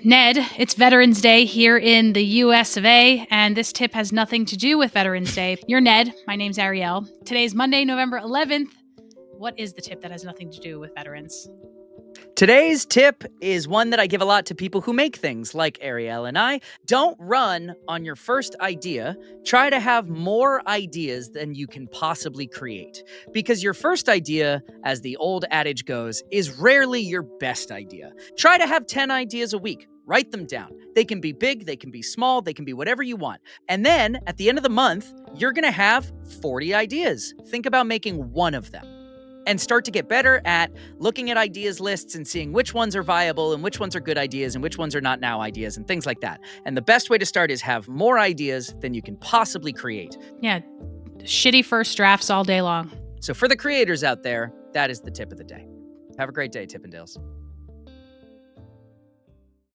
Ned, it's Veterans Day here in the US of A, and this tip has nothing to do with Veterans Day. You're Ned. My name's Ariel. Today's Monday, November 11th. What is the tip that has nothing to do with veterans? Today's tip is one that I give a lot to people who make things like Ariel and I. Don't run on your first idea. Try to have more ideas than you can possibly create. Because your first idea, as the old adage goes, is rarely your best idea. Try to have 10 ideas a week. Write them down. They can be big, they can be small, they can be whatever you want. And then at the end of the month, you're going to have 40 ideas. Think about making one of them. And start to get better at looking at ideas lists and seeing which ones are viable and which ones are good ideas and which ones are not now ideas and things like that. And the best way to start is have more ideas than you can possibly create. Yeah, shitty first drafts all day long. So for the creators out there, that is the tip of the day. Have a great day, Tippendales.